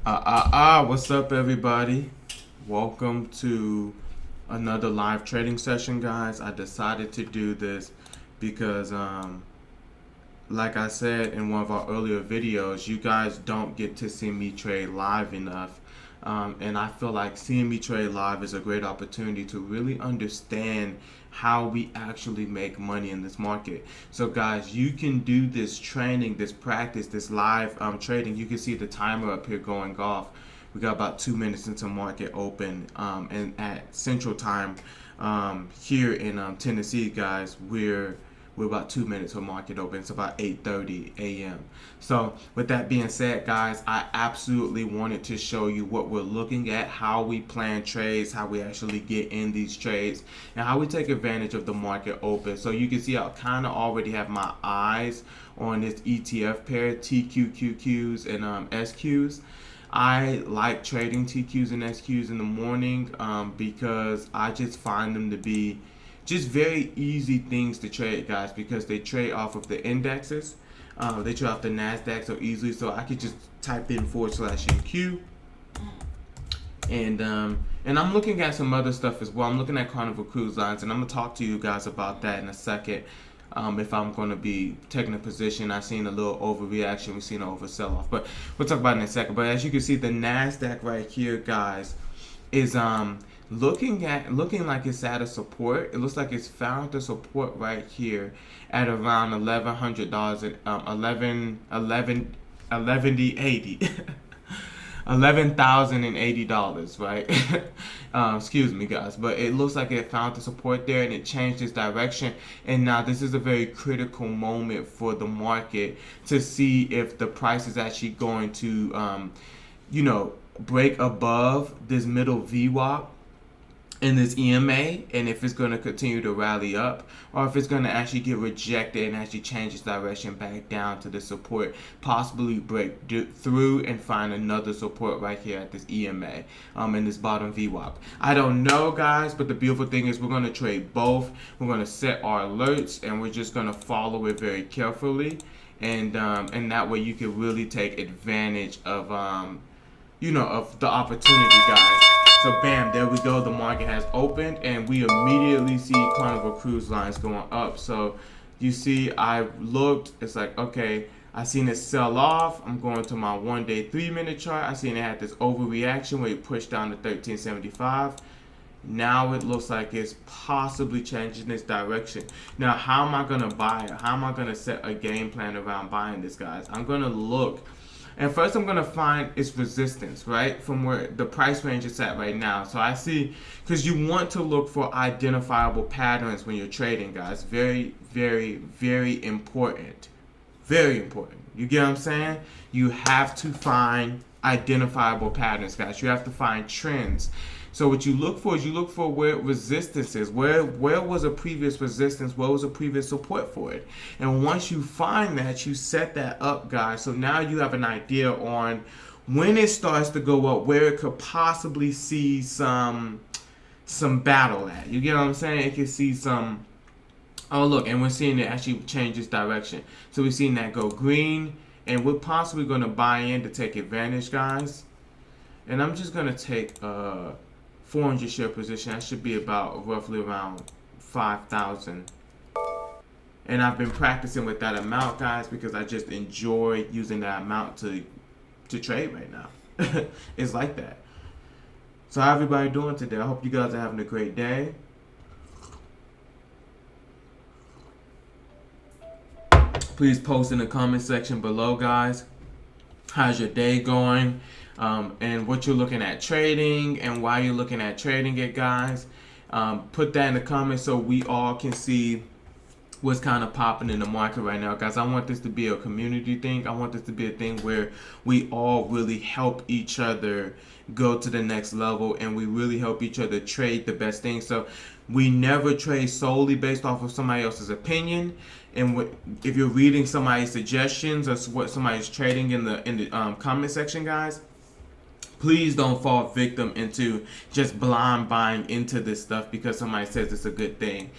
What's up, everybody? Welcome to another live trading session, guys. I decided to do this because, like I said in one of our earlier videos, you guys don't get to see me trade live enough. And I feel like seeing me trade live is a great opportunity to really understand how we actually make money in this market. So guys, you can do this training, this practice, this live trading. You can see the timer up here going off. We got about 2 minutes into market open, and at Central Time here in Tennessee, guys, we're about 2 minutes from market open. It's about 8:30 a.m. So with that being said, guys, I absolutely wanted to show you what we're looking at, how we plan trades, how we actually get in these trades, and how we take advantage of the market open. So you can see I kind of already have my eyes on this ETF pair, TQQQs and SQs. I like trading TQs and SQs in the morning because I just find them to be just very easy things to trade, guys, because they trade off of the indexes. They trade off the NASDAQ so easily, so I could just type in /NQ. And I'm looking at some other stuff as well. I'm looking at Carnival Cruise Lines, and I'm going to talk to you guys about that in a second. If I'm going to be taking a position, I've seen a little overreaction, we've seen an over sell-off, but we'll talk about it in a second. But as you can see, the NASDAQ right here, guys, is looking like it's at a support. It looks like it's found the support right here at around $1,100 at 11,080, right? Excuse me, guys, but it looks like it found the support there and it changed its direction. And now this is a very critical moment for the market to see if the price is actually going to, break above this middle VWAP in this EMA, and if it's going to continue to rally up, or if it's going to actually get rejected and actually change its direction back down to the support, possibly break through and find another support right here at this EMA in this bottom VWAP. I don't know, guys, but the beautiful thing is we're going to trade both. We're going to set our alerts, and we're just going to follow it very carefully, and that way you can really take advantage of of the opportunity, guys. So bam, there we go. The market has opened, and we immediately see Carnival Cruise Lines going up. So you see, I looked. It's like, okay, I seen it sell off. I'm going to my 1-day, 3-minute chart. I seen it had this overreaction where it pushed down to 1375. Now it looks like it's possibly changing its direction. Now, how am I gonna buy it? How am I gonna set a game plan around buying this, guys? I'm gonna look. And first I'm going to find its resistance, right, from where the price range is at right now. So I see, because you want to look for identifiable patterns when you're trading, guys. Very, very, very important. Very important. You get what I'm saying? You have to find identifiable patterns, guys. You have to find trends. So what you look for is you look for where resistance is. Where was a previous resistance? Where was a previous support for it? And once you find that, you set that up, guys. So now you have an idea on when it starts to go up, where it could possibly see some battle at. You get what I'm saying? It can see some. Oh, look, and we're seeing it actually change its direction. So we're seeing that go green, and we're possibly going to buy in to take advantage, guys. And I'm just going to take 400 share position. That should be about roughly around 5,000. And I've been practicing with that amount, guys, because I just enjoy using that amount to trade right now. It's like that. So how everybody doing today? I hope you guys are having a great day. Please post in the comment section below, guys. How's your day going? And what you're looking at trading and why you're looking at trading it, guys. Put that in the comments so we all can see what's kind of popping in the market right now, guys. I want this to be a community thing. I want this to be a thing where we all really help each other go to the next level, and we really help each other trade the best thing. So we never trade solely based off of somebody else's opinion. And if you're reading somebody's suggestions or what somebody's trading in the comment section, guys, please don't fall victim into just blind buying into this stuff because somebody says it's a good thing.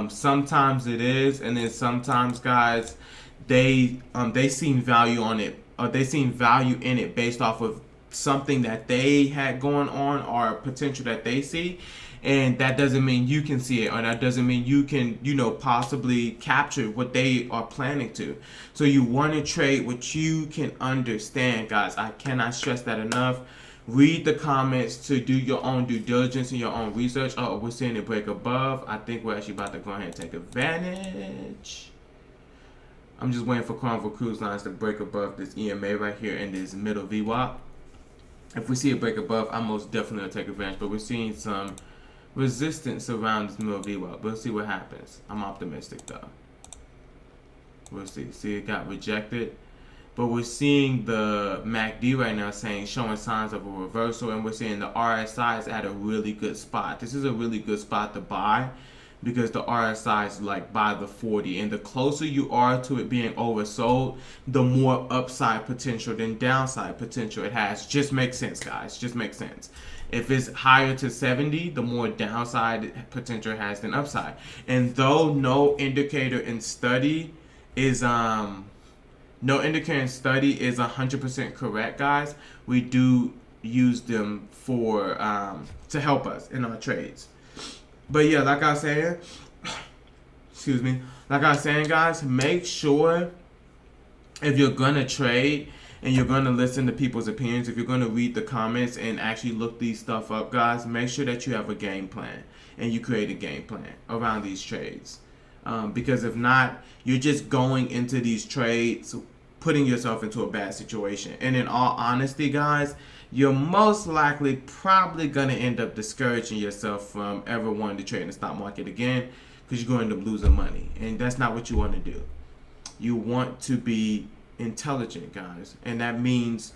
Sometimes it is, and then sometimes, guys, they seen value on it, or they seen value in it based off of something that they had going on or potential that they see, and that doesn't mean you can see it, or that doesn't mean you can, possibly capture what they are planning to. So you want to trade what you can understand, guys. I cannot stress that enough. Read the comments to do your own due diligence and your own research. Oh, we're seeing it break above. I think we're actually about to go ahead and take advantage. I'm just waiting for Carnival Cruise Lines to break above this EMA right here in this middle VWAP. If we see it break above, I'm most definitely going to take advantage. But we're seeing some resistance around this middle VWAP. We'll see what happens. I'm optimistic, though. We'll see. See, it got rejected. But we're seeing the MACD right now showing signs of a reversal. And we're seeing the RSI is at a really good spot. This is a really good spot to buy, because the RSI is like by the 40, and the closer you are to it being oversold, the more upside potential than downside potential it has. Just makes sense, guys. Just makes sense. If it's higher to 70, the more downside potential it has than upside. And though no indicator in study is 100% correct, guys, we do use them for to help us in our trades. But yeah, like I was saying, guys, make sure if you're gonna trade and you're gonna listen to people's opinions, if you're gonna read the comments and actually look these stuff up, guys, make sure that you have a game plan and you create a game plan around these trades. Because if not, you're just going into these trades, putting yourself into a bad situation. And in all honesty, guys, you're most likely probably going to end up discouraging yourself from ever wanting to trade in the stock market again, because you're going to end up losing money. And that's not what you want to do. You want to be intelligent, guys. And that means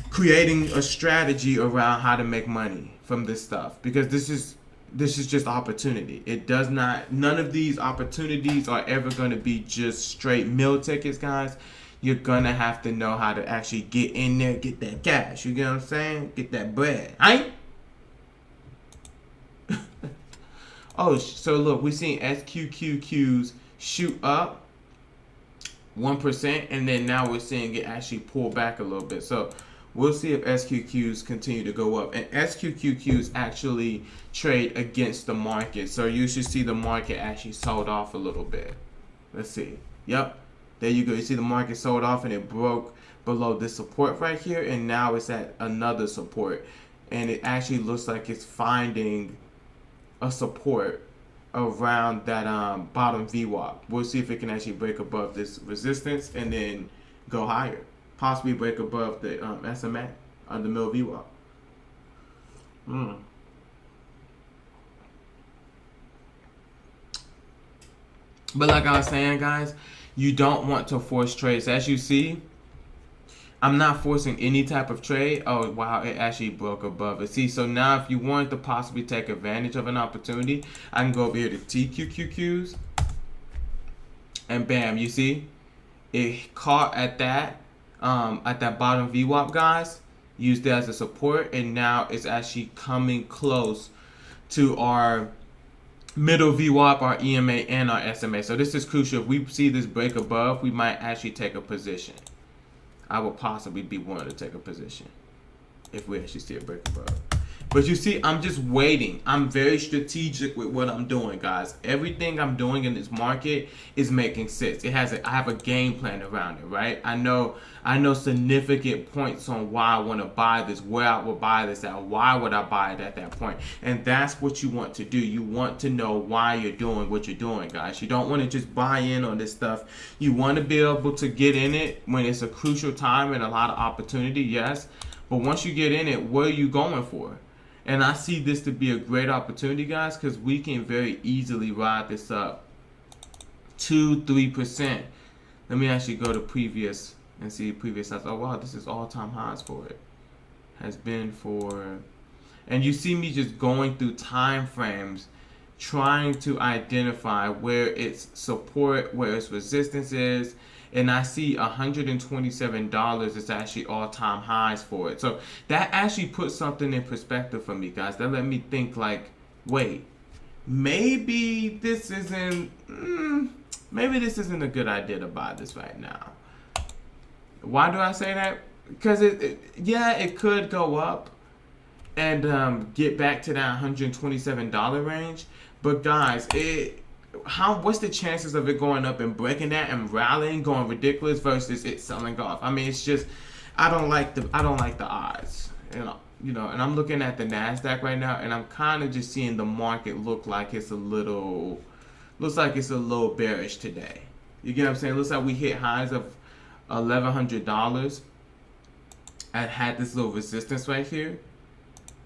creating a strategy around how to make money from this stuff, because this is just opportunity. None of these opportunities are ever going to be just straight meal tickets, guys. You're going to have to know how to actually get in there, get that cash. You get what I'm saying? Get that bread. Right? Oh, so look, we're seeing SQQQs shoot up 1%, and then now we're seeing it actually pull back a little bit. So we'll see if SQQs continue to go up. And SQQQs actually trade against the market. So you should see the market actually sold off a little bit. Let's see. Yep. There you go. You see the market sold off and it broke below this support right here. And now it's at another support. And it actually looks like it's finding a support around that bottom VWAP. We'll see if it can actually break above this resistance and then go higher. Possibly break above the SMA on the middle VWAP. But like I was saying, guys, you don't want to force trades. As you see, I'm not forcing any type of trade. Oh, wow, it actually broke above it. See, so now if you wanted to possibly take advantage of an opportunity, I can go over here to TQQQs. And bam, you see? It caught at that bottom VWAP, guys. Used it as a support, and now it's actually coming close to our middle VWAP, our EMA, and our SMA. So this is crucial. If we see this break above, we might actually take a position. I would possibly be willing to take a position if we actually see a break above. But you see, I'm just waiting. I'm very strategic with what I'm doing, guys. Everything I'm doing in this market is making sense. I have a game plan around it, right? I know significant points on why I want to buy this, where I would buy this at, why would I buy it at that point. And that's what you want to do. You want to know why you're doing what you're doing, guys. You don't want to just buy in on this stuff. You want to be able to get in it when it's a crucial time and a lot of opportunity, yes. But once you get in it, what are you going for? And I see this to be a great opportunity, guys, because we can very easily ride this up 2-3%. Let me actually go to previous and see previous highs. Oh, wow, this is all-time highs for it. Has been for... And you see me just going through time frames, trying to identify where its support, where its resistance is. And I see $127 is actually all-time highs for it. So that actually puts something in perspective for me, guys. That let me think like, wait, maybe this isn't a good idea to buy this right now. Why do I say that? because yeah, it could go up and get back to that $127 range. But guys, what's the chances of it going up and breaking that and rallying, going ridiculous versus it selling off? I mean, it's just I don't like the odds. And I'm looking at the Nasdaq right now, and I'm kind of just seeing the market looks like it's a little bearish today. You get what I'm saying? It looks like we hit highs of $1,100 and had this little resistance right here,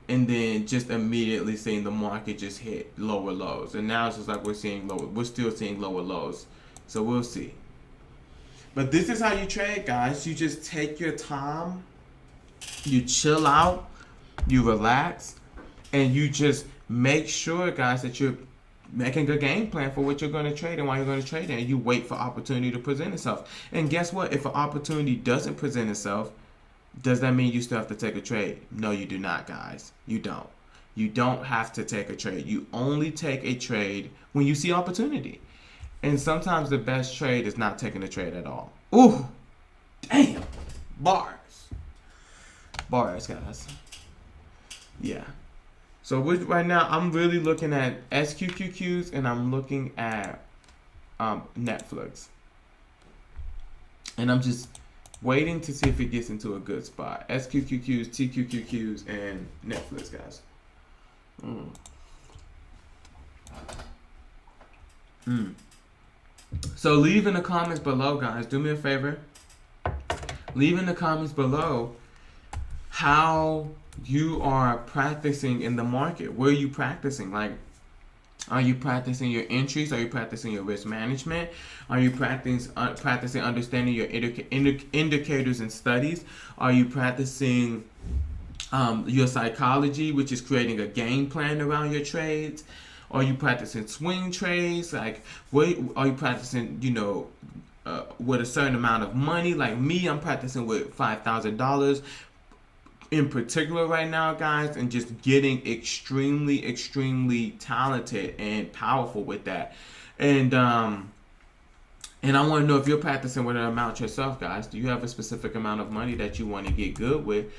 and then just immediately seeing the market just hit lower lows, and now it's just like we're still seeing lower lows. So we'll see. But this is how you trade, guys. You just take your time, you chill out, you relax, and you just make sure, guys, that you're making a game plan for what you're going to trade and why you're going to trade it, and you wait for opportunity to present itself. And guess what? If an opportunity doesn't present itself, does that mean you still have to take a trade? No, you do not, guys. You don't. You don't have to take a trade. You only take a trade when you see opportunity. And sometimes the best trade is not taking a trade at all. Ooh, damn. Bars, guys. Yeah. So right now, I'm really looking at SQQQs, and I'm looking at Netflix. And I'm just waiting to see if it gets into a good spot. SQQQs, TQQQs, and Netflix, guys. So leave in the comments below, guys. Do me a favor. Leave in the comments below how you are practicing in the market. Where are you practicing? Like, are you practicing your entries? Are you practicing your risk management? Are you practicing understanding your indicators and studies? Are you practicing your psychology, which is creating a game plan around your trades? Are you practicing swing trades? Like, what are you practicing? With a certain amount of money. Like me, I'm practicing with $5,000 in particular right now, guys, and just getting extremely, extremely talented and powerful with that. And I want to know if you're practicing with an amount yourself, guys. Do you have a specific amount of money that you want to get good with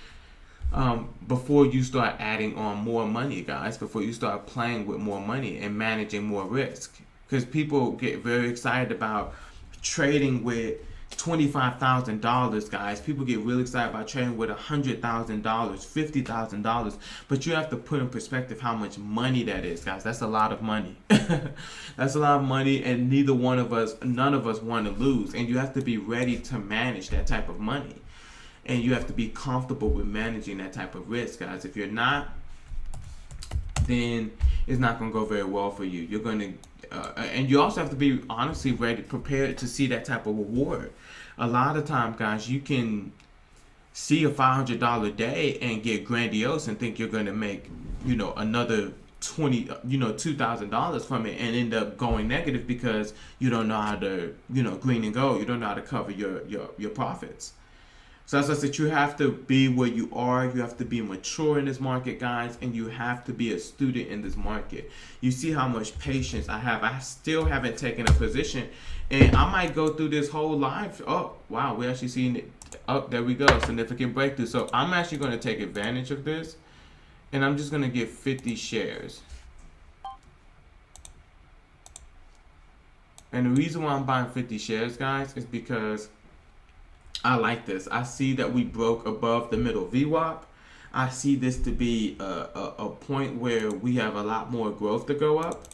before you start adding on more money, guys? Before you start playing with more money and managing more risk, because people get very excited about trading with $25,000, guys. People get really excited about trading with $100,000, $50,000, but you have to put in perspective how much money that is, guys. That's a lot of money. That's a lot of money, and none of us want to lose. And you have to be ready to manage that type of money, and you have to be comfortable with managing that type of risk, guys. If you're not, then it's not going to go very well for you. You're going to and you also have to be honestly ready, prepared to see that type of reward. A lot of time, guys, you can see a $500 day and get grandiose and think you're going to make, another $2,000 from it, and end up going negative because you don't know how to, green and gold. You don't know how to cover your profits. So as I said, you have to be where you are. You have to be mature in this market, guys, and you have to be a student in this market. You see how much patience I have. I still haven't taken a position, and I might go through this whole live. Oh, wow, we're actually seeing it. Oh, there we go, significant breakthrough. So I'm actually going to take advantage of this, and I'm just going to get 50 shares. And the reason why I'm buying 50 shares, guys, is because I like this. I see that we broke above the middle VWAP. I see this to be a point where we have a lot more growth to go up.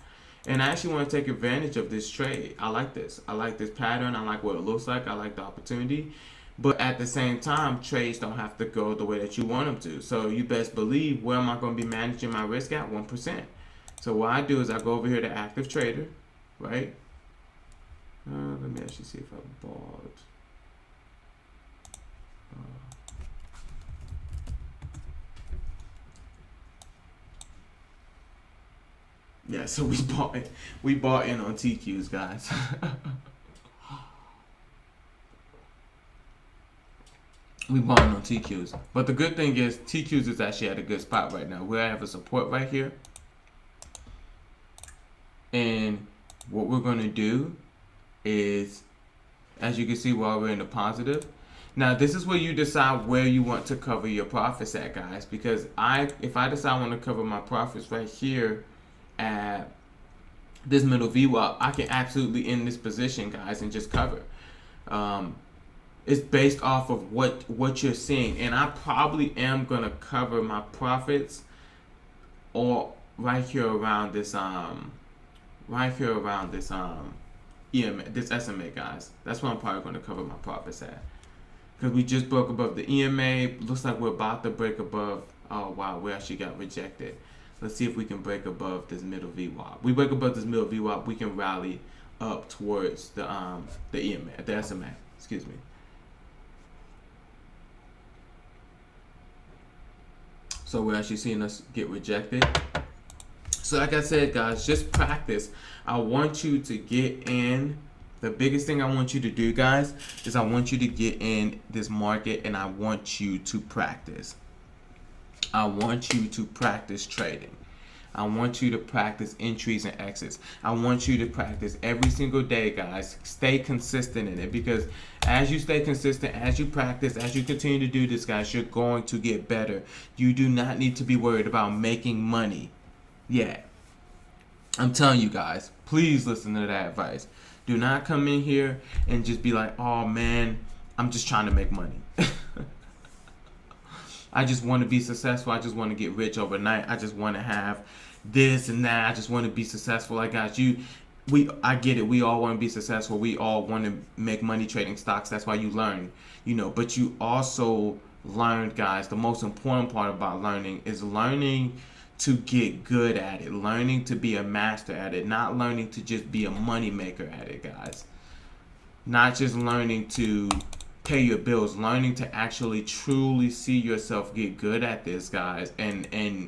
And I actually want to take advantage of this trade. I like this. I like this pattern. I like what it looks like. I like the opportunity. But at the same time, trades don't have to go the way that you want them to. So you best believe, where am I going to be managing my risk at? 1%. So what I do is I go over here to Active Trader, right? Let me actually see if I bought. Yeah, so we bought in on TQs, guys. We bought in on TQs. But the good thing is TQs is actually at a good spot right now. We have a support right here. And what we're going to do is, as you can see, while we're in the positive, Now, this is where you decide where you want to cover your profits at, guys. Because if I decide I want to cover my profits right here at this middle VWAP, I can absolutely end this position, guys, and just cover. It's based off of what you're seeing, and I probably am gonna cover my profits, or right here around this EMA, this SMA, guys. That's where I'm probably gonna cover my profits at. Because we just broke above the EMA. Looks like we're about to break above. Oh wow, we actually got rejected. Let's see if we can break above this middle VWAP. We break above this middle VWAP, we can rally up towards the EMA, the SMA. Excuse me. So we're actually seeing us get rejected. So like I said, guys, just practice. I want you to get in. The biggest thing I want you to do, guys, is I want you to get in this market, and I want you to practice. I want you to practice trading. I want you to practice entries and exits. I want you to practice every single day, guys. Stay consistent in it, because as you stay consistent, as you practice, as you continue to do this, guys, you're going to get better. You do not need to be worried about making money yet. I'm telling you, guys, please listen to that advice. Do not come in here and just be like, oh man, I'm just trying to make money. I just want to be successful. I just want to get rich overnight. I just want to have this and that. I just want to be successful. Like, guys, I get it. We all want to be successful. We all want to make money trading stocks. That's why you learn, but you also learn, guys, the most important part about learning is learning to get good at it, learning to be a master at it, not learning to just be a money maker at it, guys. Not just learning to pay your bills, learning to actually truly see yourself get good at this, guys, and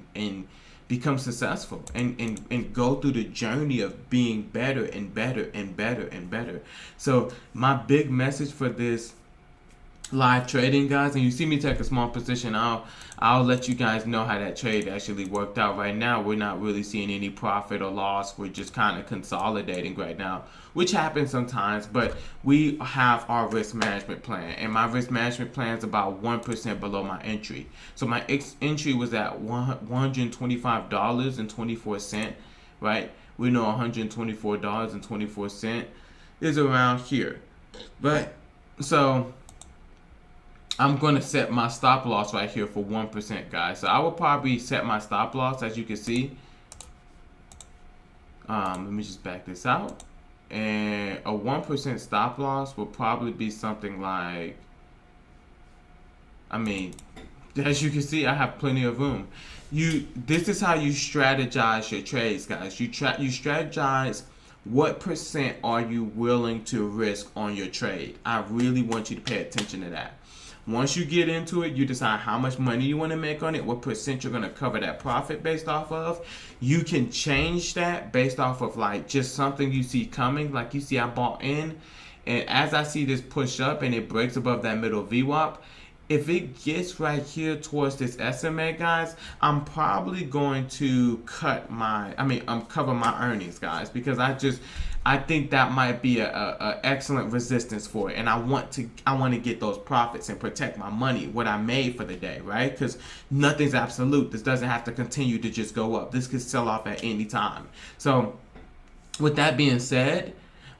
become successful, and go through the journey of being better and better and better and better. So my big message for this live trading, guys, and you see me take a small position, I'll let you guys know how that trade actually worked out. Right now, we're not really seeing any profit or loss. We're just kind of consolidating right now, which happens sometimes, but we have our risk management plan, and my risk management plan is about 1% below my entry. So my entry was at $125.24, right? We know $124.24 is around here, right? So I'm going to set my stop loss right here for 1%, guys. So I will probably set my stop loss, as you can see. Let me just back this out. And a 1% stop loss will probably be something like, as you can see, I have plenty of room. This is how you strategize your trades, guys. You strategize what percent are you willing to risk on your trade. I really want you to pay attention to that. Once you get into it, you decide how much money you want to make on it, what percent you're going to cover that profit based off of. You can change that based off of like just something you see coming. Like you see I bought in, and as I see this push up and it breaks above that middle VWAP, if it gets right here towards this SMA, guys, I'm probably going to cover my earnings, guys, because I think that might be a excellent resistance for it, and I want to get those profits and protect my money, what I made for the day, right? Because nothing's absolute. This doesn't have to continue to just go up. This could sell off at any time. So with that being said,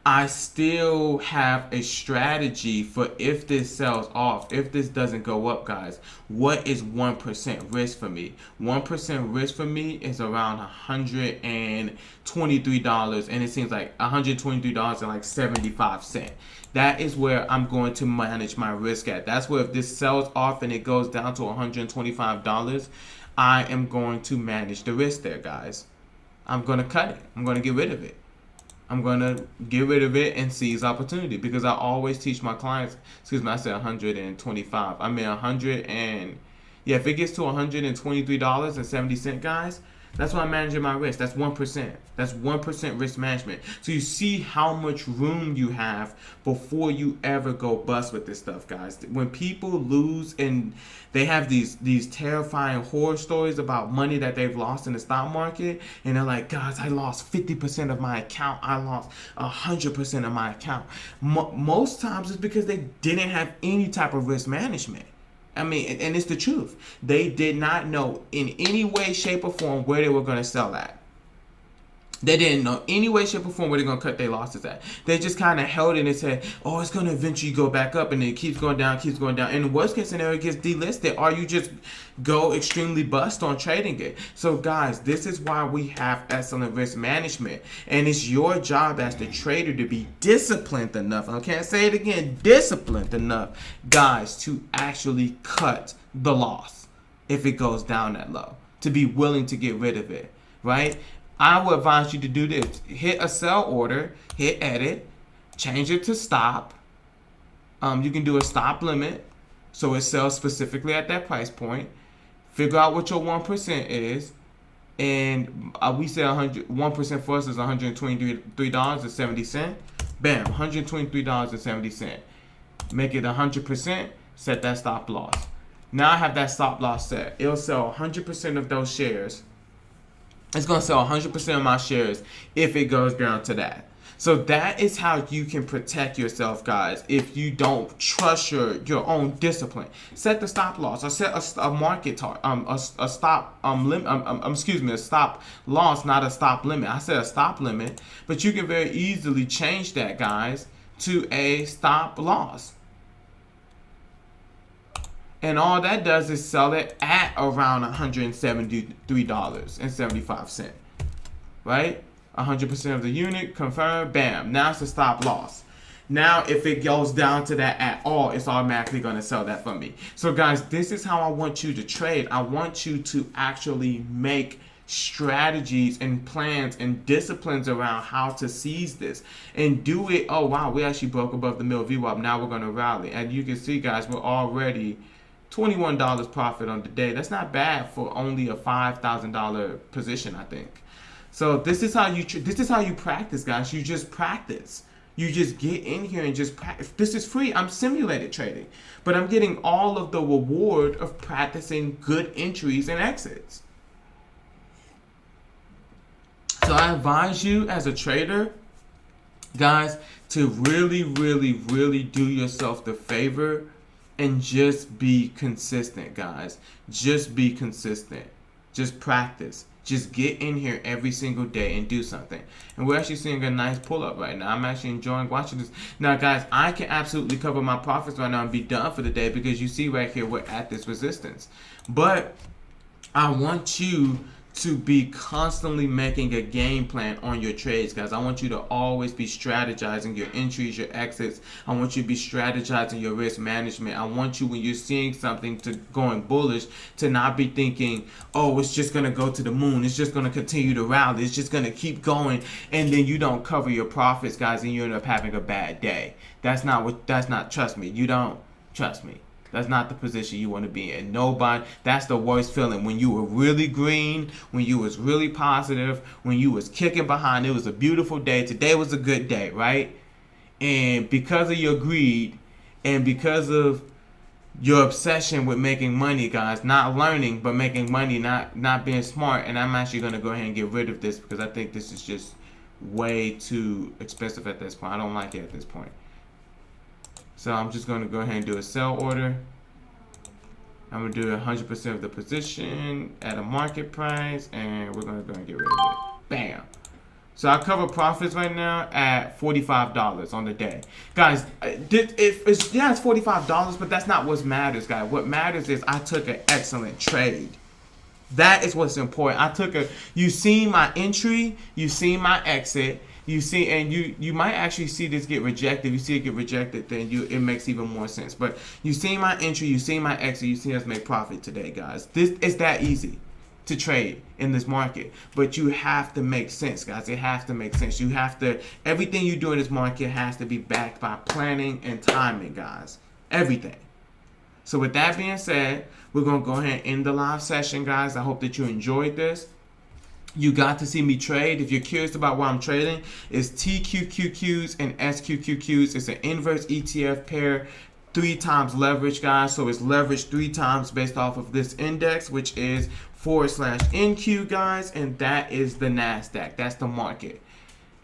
I still have a strategy for if this sells off, if this doesn't go up, guys. What is 1% risk for me? 1% risk for me is around $123, and it seems like $123.75. That is where I'm going to manage my risk at. That's where if this sells off and it goes down to $125, I am going to manage the risk there, guys. I'm going to cut it. I'm going to get rid of it. I'm going to get rid of it and seize opportunity, because I always teach my clients, I said 125. If it gets to $123.70, guys, That's why I'm managing my risk. That's 1%. That's 1% risk management. So you see how much room you have before you ever go bust with this stuff, guys. When people lose and they have these terrifying horror stories about money that they've lost in the stock market, and they're like, guys, I lost 50% of my account. I lost 100% of my account. Most times it's because they didn't have any type of risk management. I mean, and it's the truth. They did not know in any way, shape, or form where they were going to sell at. They didn't know any way, shape, or form where they're going to cut their losses at. They just kind of held it and said, oh, it's going to eventually go back up, and then it keeps going down, keeps going down. And the worst case scenario, it gets delisted, or you just go extremely bust on trading it. So, guys, this is why we have excellent risk management. And it's your job as the trader to be disciplined enough, I can't say it again, disciplined enough, guys, to actually cut the loss if it goes down that low, to be willing to get rid of it, right? I would advise you to do this. Hit a sell order, hit edit, change it to stop. You can do a stop limit so it sells specifically at that price point. Figure out what your 1% is. And we say 1% for us is $123.70. Bam, $123.70. Make it 100%, set that stop loss. Now I have that stop loss set. It'll sell 100% of those shares. It's going to sell 100% of my shares if it goes down to that. So that is how you can protect yourself, guys, if you don't trust your own discipline. Set the stop loss, or set a market target, a stop a stop loss, not a stop limit. I said a stop limit, but you can very easily change that, guys, to a stop loss. And all that does is sell it at around $173.75, right? 100% of the unit, confirm, bam. Now it's a stop loss. Now, if it goes down to that at all, it's automatically going to sell that for me. So, guys, this is how I want you to trade. I want you to actually make strategies and plans and disciplines around how to seize this and do it. Oh, wow, we actually broke above the middle VWAP. Now we're going to rally. And you can see, guys, we're already $21 profit on the day. That's not bad for only a $5,000 position, I think. So this is how you practice, guys. You just practice. You just get in here and just practice. This is free. I'm simulated trading, but I'm getting all of the reward of practicing good entries and exits. So I advise you as a trader, guys, to really, really, really do yourself the favor and just be consistent, guys. Just be consistent. Just practice. Just get in here every single day and do something. And we're actually seeing a nice pull-up right now. I'm actually enjoying watching this. Now, guys, I can absolutely cover my profits right now and be done for the day because you see right here we're at this resistance. But I want you to be constantly making a game plan on your trades, guys. I want you to always be strategizing your entries, your exits. I want you to be strategizing your risk management. I want you, when you're seeing something to going bullish, to not be thinking, oh, it's just going to go to the moon. It's just going to continue to rally. It's just going to keep going. And then you don't cover your profits, guys, and you end up having a bad day. Trust me. You don't trust me. That's not the position you want to be in. Nobody. That's the worst feeling. When you were really green, when you was really positive, when you was kicking behind, it was a beautiful day. Today was a good day, right? And because of your greed and because of your obsession with making money, guys, not learning, but making money, not being smart, and I'm actually going to go ahead and get rid of this because I think this is just way too expensive at this point. I don't like it at this point. So I'm just going to go ahead and do a sell order. I'm going to do 100% of the position at a market price, and we're going to go and get rid of it. Bam. So I cover profits right now at $45 on the day. Guys, it's $45, but that's not what matters, guys. What matters is I took an excellent trade. That is what's important. You see my entry, you see my exit, you see, and you might actually see this get rejected. If you see it get rejected, then it makes even more sense. But you see my entry, you see my exit, you see us make profit today, guys. It's that easy to trade in this market. But you have to make sense, guys. It has to make sense. Everything you do in this market has to be backed by planning and timing, guys. Everything. So with that being said, we're going to go ahead and end the live session, guys. I hope that you enjoyed this. you got to see me trade. If you're curious about what I'm trading, it's TQQQs and SQQQs. It's an inverse ETF pair, 3 times leverage, guys. So it's leveraged 3 times based off of this index, which is /NQ, guys. And that is the NASDAQ. That's the market.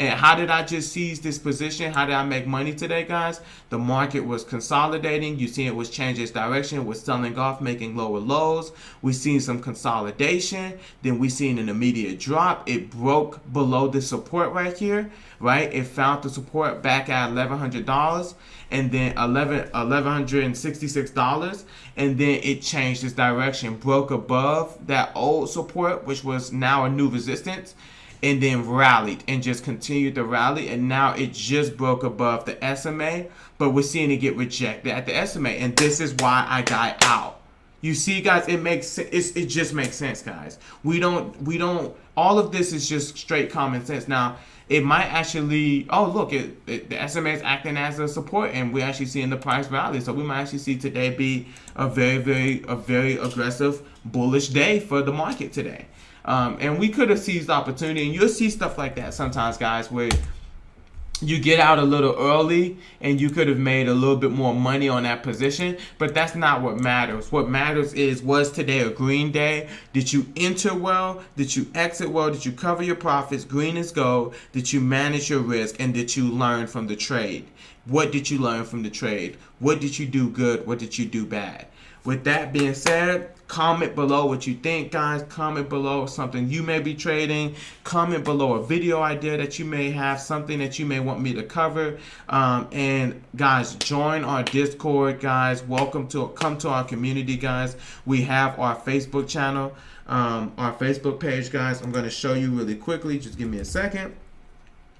And how did I just seize this position? How did I make money today, guys? The market was consolidating. You see it was changing its direction, was selling off, making lower lows. We seen some consolidation. Then we seen an immediate drop. It broke below the support right here, right? It found the support back at $1,100 and then $1,166. And then it changed its direction, broke above that old support, which was now a new resistance, and then rallied and just continued to rally, and now it just broke above the SMA, but we're seeing it get rejected at the SMA, and this is why I got out. You see, guys, it just makes sense, guys. We don't all of this is just straight common sense. Now it might actually, oh look, the SMA is acting as a support, and we're actually seeing the price rally, so we might actually see today be a very aggressive bullish day for the market today. And we could have seized opportunity, and you'll see stuff like that sometimes, guys, where you get out a little early and you could have made a little bit more money on that position, but that's not what matters. What matters is, was today a green day? Did you enter well? Did you exit well? Did you cover your profits? Green is gold. Did you manage your risk? And did you learn from the trade? What did you learn from the trade? What did you do good? What did you do bad? With that being said, comment below what you think, guys. Comment below something you may be trading. Comment below a video idea that you may have, something that you may want me to cover. And guys, join our Discord, guys. Come to our community, guys. We have our Facebook channel, our Facebook page, guys. I'm going to show you really quickly. Just give me a second.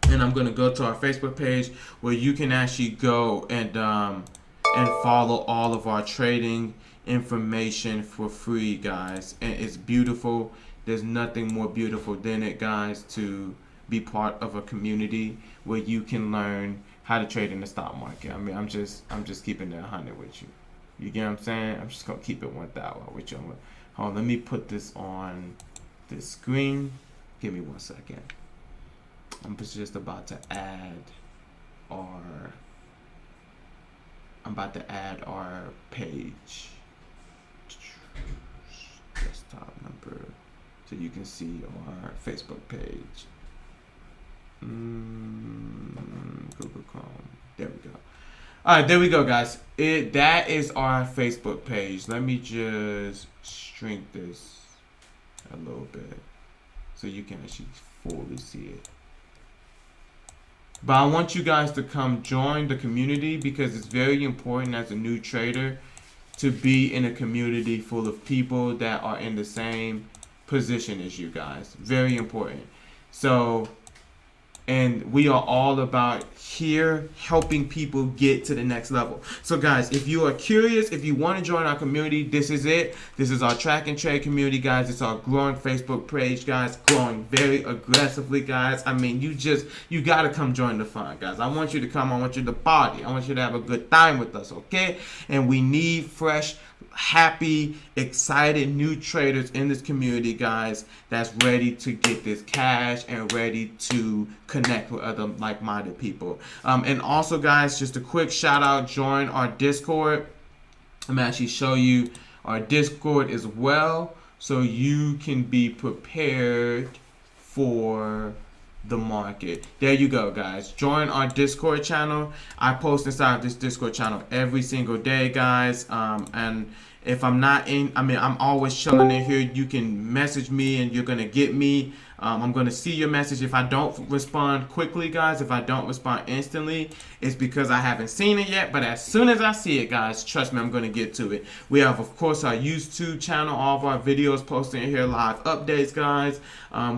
And I'm going to go to our Facebook page where you can actually go and follow all of our trading information for free, guys. And it's beautiful. There's nothing more beautiful than it, guys, to be part of a community where you can learn how to trade in the stock market. I mean, I'm just keeping it 100 with you. You get what I'm saying? I'm just gonna keep it 1,000 with you. Hold on, let me put this on this screen. Give me 1 second. I'm just about to add our page. Desktop number, so you can see our Facebook page. Google Chrome. There we go. All right, there we go, guys. That is our Facebook page. Let me just shrink this a little bit so you can actually fully see it. But I want you guys to come join the community, because it's very important as a new trader to be in a community full of people that are in the same position as you guys. Very important. So, and we are all about here helping people get to the next level. So guys, if you are curious, if you want to join our community, this is it. This is our track and trade community, guys. It's our growing Facebook page, guys, growing very aggressively, guys. I mean, you got to come join the fun, guys. I want you to come. I want you to party. I want you to have a good time with us, okay? And we need fresh, happy, excited new traders in this community, guys, that's ready to get this cash and ready to connect with other like-minded people. And also, guys, just a quick shout out, join our Discord. I'm gonna actually show you our Discord as well, so you can be prepared for the market. There you go, guys. Join our Discord channel. I post inside this Discord channel every single day, guys. And if I'm not in, I mean, I'm always chilling in here. You can message me and you're gonna get me. I'm gonna see your message. If I don't respond quickly, guys, if I don't respond instantly, it's because I haven't seen it yet. But as soon as I see it, guys, trust me, I'm gonna get to it. We have, of course, our YouTube channel, all of our videos posted in here, live updates, guys.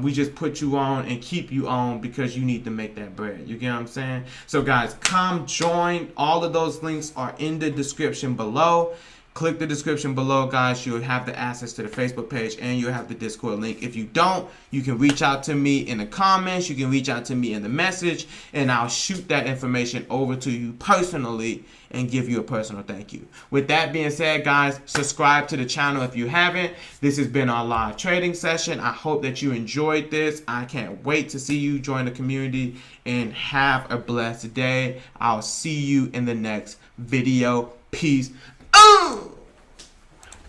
We just put you on and keep you on because you need to make that bread. You get what I'm saying? So, guys, come join. All of those links are in the description below. Click the description below, guys. You'll have the access to the Facebook page and you'll have the Discord link. If you don't, you can reach out to me in the comments. You can reach out to me in the message, and I'll shoot that information over to you personally and give you a personal thank you. With that being said, guys, subscribe to the channel if you haven't. This has been our live trading session. I hope that you enjoyed this. I can't wait to see you join the community, and have a blessed day. I'll see you in the next video. Peace. Oh!